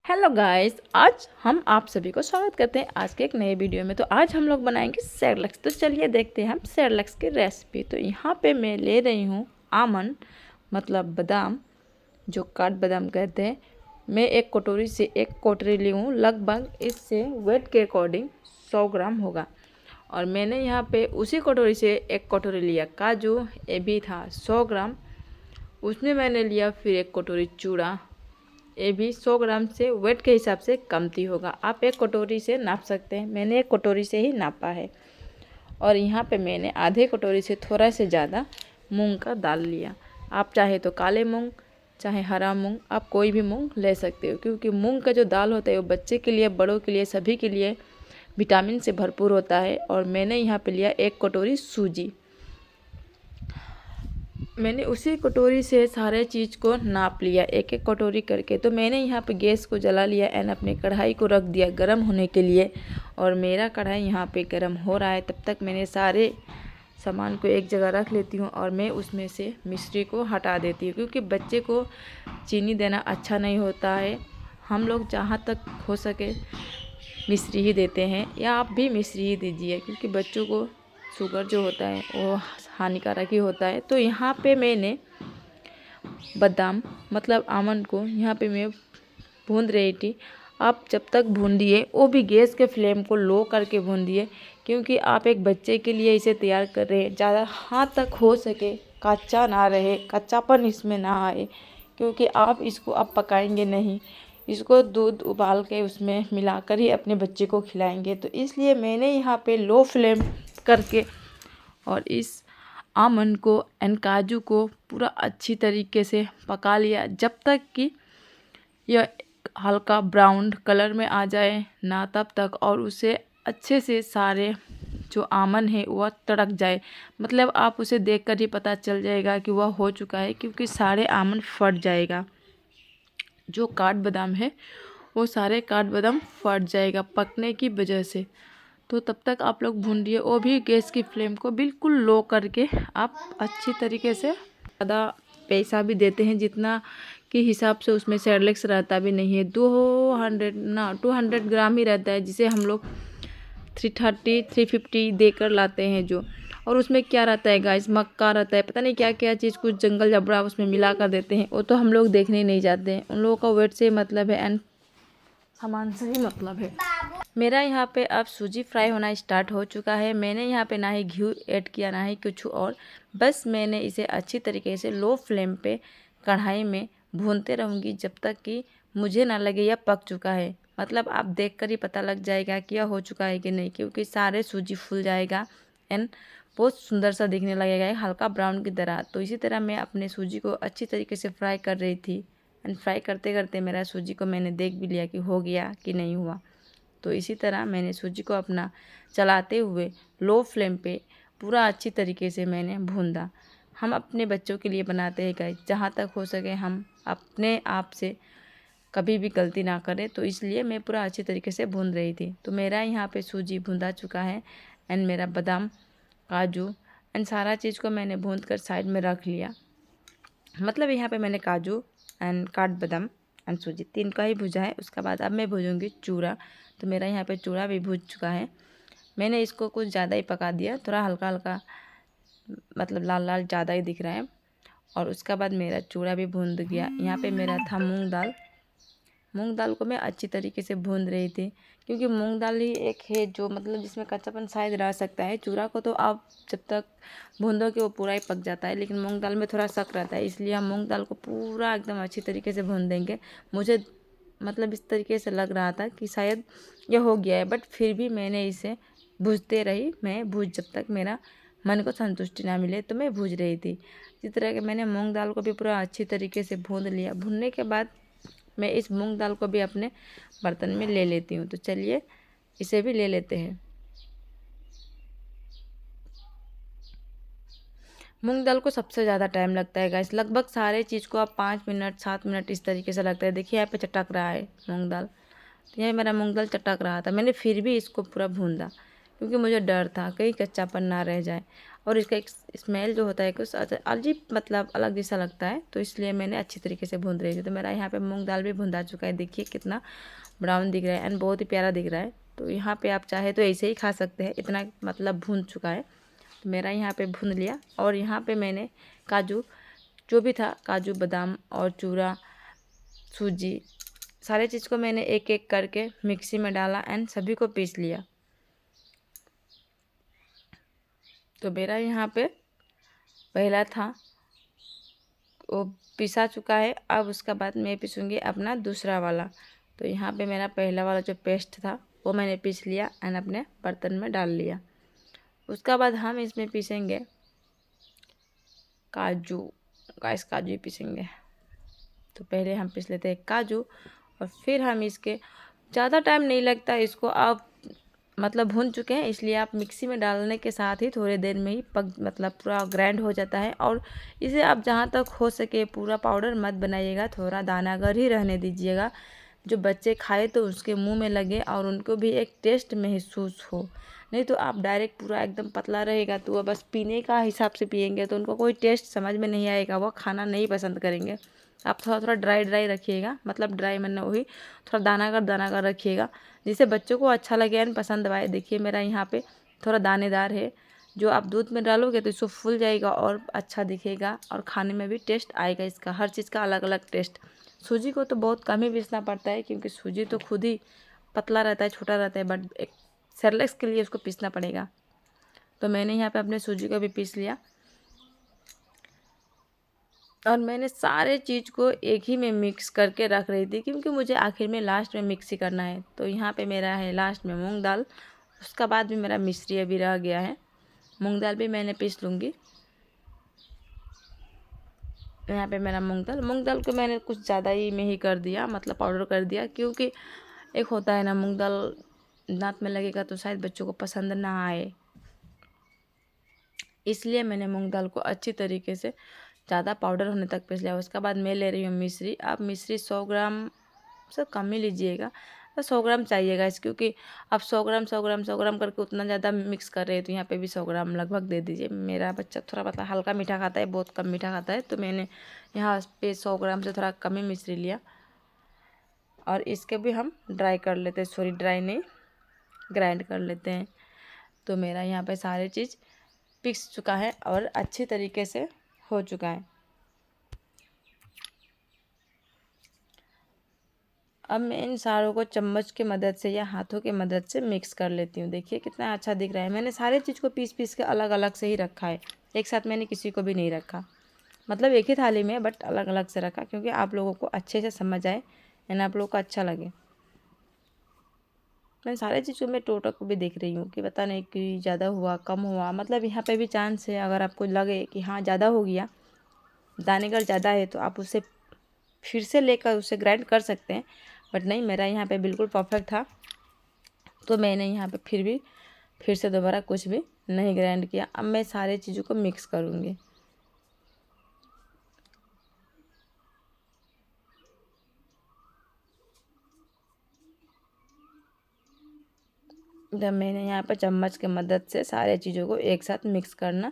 Hello guys, आज हम आप सभी को स्वागत करते हैं आज के एक नए वीडियो में। तो आज हम लोग बनाएंगे सेरेलैक्स। तो चलिए देखते हैं हम सेरेलैक्स की रेसिपी। तो यहाँ पे मैं ले रही हूँ आमंड, मतलब बादाम, जो काठ बादाम कहते हैं। मैं एक कटोरी से एक कटोरी ली हूँ, लगभग इससे वेट के अकॉर्डिंग 100 ग्राम होगा। और मैंने यहाँ पे उसी कटोरी से एक कटोरी लिया काजू, ये भी था 100 ग्राम। उसमें मैंने लिया फिर एक कटोरी चूड़ा, ये भी 100 ग्राम से वेट के हिसाब से कमती होगा। आप एक कटोरी से नाप सकते हैं, मैंने एक कटोरी से ही नापा है। और यहाँ पे मैंने आधे कटोरी से थोड़ा से ज़्यादा मूंग का दाल लिया। आप चाहे तो काले मूंग, चाहे हरा मूंग, आप कोई भी मूंग ले सकते हो, क्योंकि मूंग का जो दाल होता है वो बच्चे के लिए, बड़ों के लिए, सभी के लिए विटामिन से भरपूर होता है। और मैंने यहाँ पे लिया एक कटोरी सूजी। मैंने उसी कटोरी से सारे चीज़ को नाप लिया, एक एक कटोरी करके। तो मैंने यहाँ पे गैस को जला लिया एंड अपने कढ़ाई को रख दिया गरम होने के लिए। और मेरा कढ़ाई यहाँ पे गरम हो रहा है, तब तक मैंने सारे सामान को एक जगह रख लेती हूँ और मैं उसमें से मिश्री को हटा देती हूँ, क्योंकि बच्चे को चीनी देना अच्छा नहीं होता है। हम लोग जहाँ तक हो सके मिश्री ही देते हैं, या आप भी मिश्री ही दीजिए, क्योंकि बच्चों को शुगर जो होता है वो हानिकारक ही होता है। तो यहाँ पे मैंने बादाम, मतलब आमंड को यहाँ पे मैं भून रही थी। आप जब तक भूनिए, वो भी गैस के फ्लेम को लो करके भूनिए, क्योंकि आप एक बच्चे के लिए इसे तैयार कर रहे हैं। ज़्यादा हाथ तक हो सके कच्चा ना रहे, कच्चापन इसमें ना आए, क्योंकि आप इसको अब पकाएंगे नहीं, इसको दूध उबाल के उसमें मिलाकर ही अपने बच्चे को खिलाएंगे। तो इसलिए मैंने यहाँ पे लो फ्लेम करके और इस आमंड को एंड काजू को पूरा अच्छी तरीके से पका लिया, जब तक कि यह हल्का ब्राउन कलर में आ जाए ना, तब तक। और उसे अच्छे से सारे जो आमंड है वह तड़क जाए, मतलब आप उसे देखकर ही पता चल जाएगा कि वह हो चुका है, क्योंकि सारे आमंड फट जाएगा। जो काठ बादाम है वो सारे काठ बादाम फट जाएगा पकने की वजह से। तो तब तक आप लोग भून लिए, वो भी गैस की फ्लेम को बिल्कुल लो करके। आप अच्छी तरीके से ज़्यादा पैसा भी देते हैं जितना के हिसाब से उसमें सेरेलैक्स रहता भी नहीं है। 200 ग्राम ही रहता है, जिसे हम लोग 350 देकर लाते हैं जो। और उसमें क्या रहता है गाइस, मक्का रहता है, पता नहीं क्या क्या चीज़, कुछ जंगल जबड़ा उसमें मिला कर देते हैं। वो तो हम लोग देखने नहीं जाते हैं, उन लोगों का वेट से मतलब है एंड सामान से ही मतलब है। मेरा यहाँ पे अब सूजी फ्राई होना स्टार्ट हो चुका है। मैंने यहाँ पे ना ही घी ऐड किया ना ही कुछ और, बस मैंने इसे अच्छी तरीके से लो फ्लेम पे कढ़ाई में भूनते रहूँगी, जब तक कि मुझे ना लगे यह पक चुका है। मतलब आप देखकर ही पता लग जाएगा कि यह हो चुका है कि नहीं, क्योंकि सारे सूजी फूल जाएगा एंड बहुत सुंदर सा दिखने लगेगा, हल्का ब्राउन की तरह। तो इसी तरह मैं अपने सूजी को अच्छी तरीके से फ्राई कर रही थी एंड फ्राई करते करते मेरा सूजी को मैंने देख भी लिया कि हो गया कि नहीं हुआ। तो इसी तरह मैंने सूजी को अपना चलाते हुए लो फ्लेम पे पूरा अच्छी तरीके से मैंने भूना। हम अपने बच्चों के लिए बनाते हैं गाइस, जहाँ तक हो सके हम अपने आप से कभी भी गलती ना करें। तो इसलिए मैं पूरा अच्छी तरीके से भून रही थी। तो मेरा यहाँ पे सूजी भुंदा चुका है एंड मेरा बादाम, काजू एंड सारा चीज़ को मैंने भून कर साइड में रख लिया। मतलब यहाँ पे मैंने काजू एंड काठ बादाम एंड सूजी तीन का ही भुजा है। उसके बाद अब मैं भूजूँगी चूड़ा। तो मेरा यहाँ पे चूड़ा भी भूज चुका है। मैंने इसको कुछ ज़्यादा ही पका दिया, थोड़ा हल्का हल्का, मतलब लाल लाल ज़्यादा ही दिख रहा है। और उसके बाद मेरा चूड़ा भी भून गया। यहाँ पे मेरा था मूंग दाल। मूंग दाल को मैं अच्छी तरीके से भून रही थी, क्योंकि मूंग दाल ही एक है जो मतलब जिसमें कच्चापन शायद रह सकता है। चूड़ा को तो आप जब तक भून दो कि वो पूरा ही पक जाता है, लेकिन मूंग दाल में थोड़ा शक रहता है, इसलिए हम मूंग दाल को पूरा एकदम अच्छी तरीके से भून देंगे। मुझे मतलब इस तरीके से लग रहा था कि शायद यह हो गया है, बट फिर भी मैंने इसे भूजते रही। मैं भूज जब तक मेरा मन को संतुष्टि ना मिले तो मैं भूज रही थी। इस तरह के मैंने मूंग दाल को भी पूरा अच्छी तरीके से भून लिया। भूनने के बाद मैं इस मूंग दाल को भी अपने बर्तन में ले लेती हूँ। तो चलिए इसे भी ले लेते हैं। मूंग दाल को सबसे ज़्यादा टाइम लगता है गाइस, लगभग सारे चीज़ को आप 5 मिनट 7 मिनट इस तरीके से लगता है। देखिए यहाँ पे चटक रहा है मूंग दाल, तो यहाँ मेरा मूंग दाल चटक रहा था, मैंने फिर भी इसको पूरा भूना, क्योंकि मुझे डर था कहीं कच्चापन ना रह जाए, और इसका एक स्मेल जो होता है कुछ अजीब मतलब अलग जैसा लगता है, तो इसलिए मैंने अच्छी तरीके से भून रही थी। तो मेरा यहाँ पे मूंग दाल भी भुंदा चुका है, देखिए कितना ब्राउन दिख रहा है एंड बहुत ही प्यारा दिख रहा है। तो यहाँ पे आप चाहे तो ऐसे ही खा सकते हैं, इतना मतलब भून चुका है। तो मेरा यहाँ पे भून लिया, और यहाँ पे मैंने काजू जो भी था, काजू बादाम और चूरा सूजी सारे चीज़ को मैंने एक एक करके मिक्सी में डाला एंड सभी को पीस लिया। तो मेरा यहाँ पे पहला था वो पिसा चुका है। अब उसका बाद मैं पीसूँगी अपना दूसरा वाला। तो यहाँ पे मेरा पहला वाला जो पेस्ट था वो मैंने पीस लिया एंड अपने बर्तन में डाल लिया। उसका बाद हम इसमें पीसेंगे काजू, गाइस काजू ही पीसेंगे। तो पहले हम पीस लेते हैं काजू, और फिर हम इसके ज़्यादा टाइम नहीं लगता, इसको आप मतलब भून चुके हैं इसलिए आप मिक्सी में डालने के साथ ही थोड़ी देर में ही पक मतलब पूरा ग्राइंड हो जाता है। और इसे आप जहाँ तक हो सके पूरा पाउडर मत बनाइएगा, थोड़ा दानागर ही रहने दीजिएगा, जो बच्चे खाए तो उसके मुंह में लगे और उनको भी एक टेस्ट महसूस हो। नहीं तो आप डायरेक्ट पूरा एकदम पतला रहेगा तो वह बस पीने का हिसाब से पियेंगे तो उनको कोई टेस्ट समझ में नहीं आएगा, वो खाना नहीं पसंद करेंगे। आप थोड़ा थोड़ा ड्राई ड्राई रखिएगा, मतलब ड्राई मतलब वही थोड़ा दानागर रखिएगा, जिससे बच्चों को अच्छा लगे एंड पसंद आए। देखिए मेरा यहाँ पे थोड़ा दानेदार है, जो आप दूध में डालोगे तो इसको फूल जाएगा और अच्छा दिखेगा और खाने में भी टेस्ट आएगा। इसका हर चीज़ का अलग अलग टेस्ट। सूजी को तो बहुत कम ही पीसना पड़ता है क्योंकि सूजी तो खुद ही पतला रहता है, छोटा रहता है, बट एक सेरेलैक्स के लिए उसको पीसना पड़ेगा। तो मैंने यहाँ पे अपने सूजी को भी पीस लिया, और मैंने सारे चीज़ को एक ही में मिक्स करके रख रही थी क्योंकि मुझे आखिर में लास्ट में मिक्स ही करना है। तो यहाँ पे मेरा है लास्ट में मूंग दाल, उसका बाद भी मेरा मिश्री अभी रह गया है, मूंग दाल भी मैंने पीस लूँगी। यहाँ पे मेरा मूंग दाल को मैंने कुछ ज़्यादा ही में ही कर दिया, मतलब पाउडर कर दिया, क्योंकि एक होता है ना मूंग दाल दांत में लगेगा तो शायद बच्चों को पसंद ना आए, इसलिए मैंने मूंग दाल को अच्छी तरीके से ज़्यादा पाउडर होने तक पीस लिया। उसके बाद मैं ले रही हूँ मिश्री। आप मिश्री 100 ग्राम से कम ही लीजिएगा, बस 100 ग्राम चाहिएगा इस, क्योंकि आप 100 ग्राम करके उतना ज़्यादा मिक्स कर रहे हैं तो यहाँ पे भी 100 ग्राम लगभग दे दीजिए। मेरा बच्चा थोड़ा मतलब हल्का मीठा खाता है, बहुत कम मीठा खाता है, तो मैंने यहाँ पे 100 ग्राम से थोड़ा कम ही मिश्री लिया। और इसके भी हम ड्राई कर लेते हैं, सॉरी ड्राई नहीं, ग्राइंड कर लेते हैं। तो मेरा यहाँ पे सारे चीज़ पिस चुका है और अच्छी तरीके से हो चुका है। अब मैं इन सारों को चम्मच की मदद से या हाथों की मदद से मिक्स कर लेती हूँ। देखिए कितना अच्छा दिख रहा है। मैंने सारे चीज़ को पीस पीस के अलग अलग से ही रखा है, एक साथ मैंने किसी को भी नहीं रखा, मतलब एक ही थाली में बट अलग अलग से रखा, क्योंकि आप लोगों को अच्छे से समझ आए एंड आप लोगों को अच्छा लगे। मैं सारे चीज़ों में टोटल को भी देख रही हूँ कि पता नहीं कि ज़्यादा हुआ कम हुआ, मतलब यहाँ पे भी चांस है, अगर आपको लगे कि हाँ ज़्यादा हो गया, दानेदार ज़्यादा है, तो आप उसे फिर से लेकर उसे ग्राइंड कर सकते हैं। बट नहीं, मेरा यहाँ पे बिल्कुल परफेक्ट था, तो मैंने यहाँ पे फिर से दोबारा कुछ भी नहीं ग्राइंड किया। अब मैं सारे चीज़ों को मिक्स करूँगी। जब मैंने यहाँ पर चम्मच की मदद से सारे चीज़ों को एक साथ मिक्स करना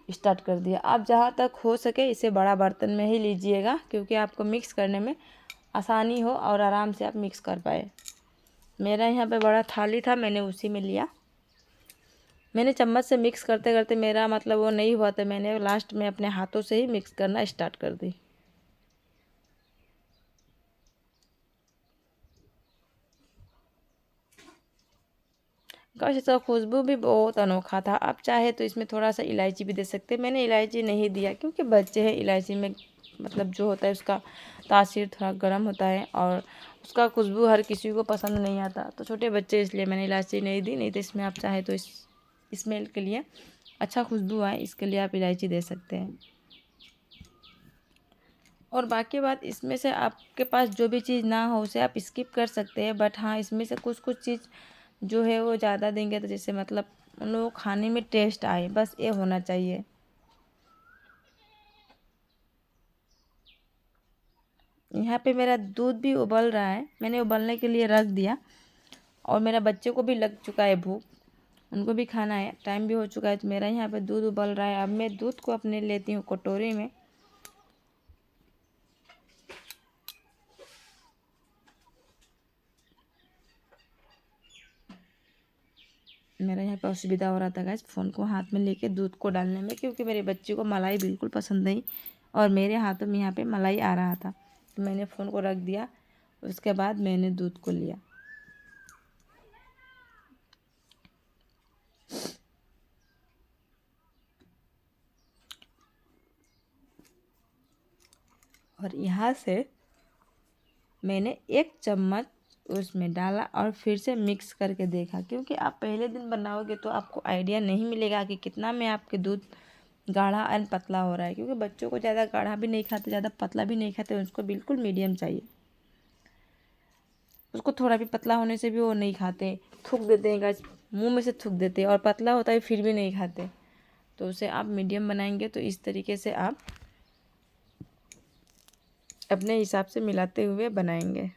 स्टार्ट कर दिया। आप जहाँ तक हो सके इसे बड़ा बर्तन में ही लीजिएगा, क्योंकि आपको मिक्स करने में आसानी हो और आराम से आप मिक्स कर पाए। मेरा यहाँ पे बड़ा थाली था, मैंने उसी में लिया। मैंने चम्मच से मिक्स करते करते मेरा मतलब वो नहीं हुआ, तो मैंने लास्ट में अपने हाथों से ही मिक्स करना स्टार्ट कर दी। गाइस इसका खुशबू भी बहुत अनोखा था। आप चाहे तो इसमें थोड़ा सा इलायची भी दे सकते हैं, मैंने इलायची नहीं दिया क्योंकि बच्चे हैं, इलायची में मतलब जो होता है उसका तासीर थोड़ा गर्म होता है और उसका खुशबू हर किसी को पसंद नहीं आता, तो छोटे बच्चे इसलिए मैंने इलायची नहीं दी। नहीं तो इसमें आप चाहे तो इस स्मेल के लिए, अच्छा खुशबू आए इसके लिए आप इलायची दे सकते हैं। और बाकी बात इसमें से आपके पास जो भी चीज़ ना हो उसे आप स्किप कर सकते हैं, बट हाँ इसमें से कुछ कुछ चीज़ जो है वो ज़्यादा देंगे तो जैसे मतलब उन लोगों को खाने में टेस्ट आए, बस ये होना चाहिए। यहाँ पे मेरा दूध भी उबल रहा है, मैंने उबलने के लिए रख दिया, और मेरा बच्चे को भी लग चुका है भूख, उनको भी खाना है, टाइम भी हो चुका है। तो मेरा यहाँ पे दूध उबल रहा है। अब मैं दूध को अपने लेती हूँ कटोरी में। मेरा यहाँ पे असुविधा हो रहा था गाइस फ़ोन को हाथ में लेके दूध को डालने में, क्योंकि मेरे बच्चे को मलाई बिल्कुल पसंद नहीं और मेरे हाथों में यहाँ पे मलाई आ रहा था। तो मैंने फ़ोन को रख दिया। उसके बाद मैंने दूध को लिया। और यहाँ से मैंने 1 चम्मच उसमें डाला और फिर से मिक्स करके देखा, क्योंकि आप पहले दिन बनाओगे तो आपको आइडिया नहीं मिलेगा कि कितना में आपके दूध गाढ़ा एंड पतला हो रहा है। क्योंकि बच्चों को ज़्यादा गाढ़ा भी नहीं खाते, ज़्यादा पतला भी नहीं खाते, उसको बिल्कुल मीडियम चाहिए। उसको थोड़ा भी पतला होने से भी वो नहीं खाते, थूक देते हैं गाइस, मुंह में से थूक देते हैं। और पतला होता है फिर भी नहीं खाते। तो उसे आप मीडियम बनाएंगे तो इस तरीके से आप अपने हिसाब से मिलाते हुए बनाएंगे।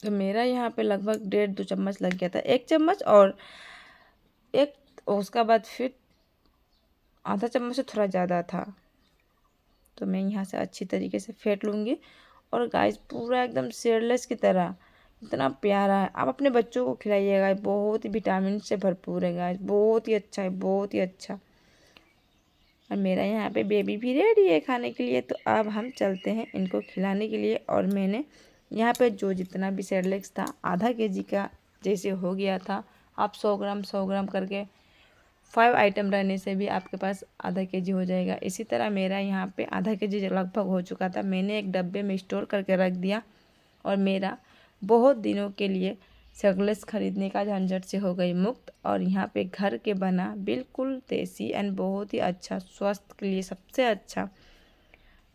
तो मेरा यहाँ पे लगभग 1.5-2 चम्मच लग गया था, 1 चम्मच और उसका बाद फिर आधा चम्मच से थोड़ा ज़्यादा था। तो मैं यहाँ से अच्छी तरीके से फेंट लूँगी। और गाइस पूरा एकदम सेडलेस की तरह, इतना प्यारा है। आप अपने बच्चों को खिलाइएगा, बहुत ही विटामिन से भरपूर है गाइस, बहुत ही अच्छा है, बहुत ही अच्छा। और मेरा यहाँ पे बेबी भी रेडी है खाने के लिए। तो अब हम चलते हैं इनको खिलाने के लिए। और मैंने यहाँ पे जो जितना भी सेरेलैक्स था आधा केजी का जैसे हो गया था। आप 100 ग्राम करके 5 आइटम रहने से भी आपके पास आधा केजी हो जाएगा। इसी तरह मेरा यहाँ पे आधा केजी लगभग हो चुका था। मैंने एक डब्बे में स्टोर करके रख दिया और मेरा बहुत दिनों के लिए सेरेलैक्स खरीदने का झंझट से हो गई मुक्त। और यहाँ पे घर के बना बिल्कुल देसी एंड बहुत ही अच्छा, स्वास्थ्य के लिए सबसे अच्छा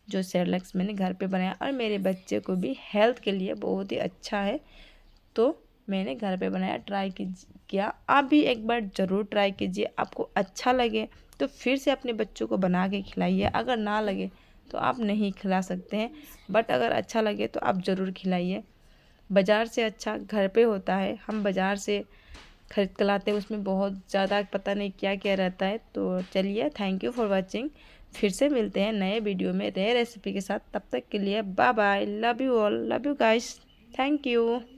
जो सेरेलैक्स मैंने घर पे बनाया और मेरे बच्चे को भी हेल्थ के लिए बहुत ही अच्छा है। तो मैंने घर पे बनाया, ट्राई किया। आप भी एक बार ज़रूर ट्राई कीजिए। आपको अच्छा लगे तो फिर से अपने बच्चों को बना के खिलाइए। अगर ना लगे तो आप नहीं खिला सकते हैं, बट अगर अच्छा लगे तो आप ज़रूर खिलाइए। बाज़ार से अच्छा घर पे होता है। हम बाज़ार से खरीद कर लाते हैं, उसमें बहुत ज़्यादा पता नहीं क्या क्या रहता है। तो चलिए, थैंक यू फॉर वॉचिंग। फिर से मिलते हैं नए वीडियो में नए रेसिपी के साथ। तब तक के लिए bye bye, love you all, love you guys, thank you.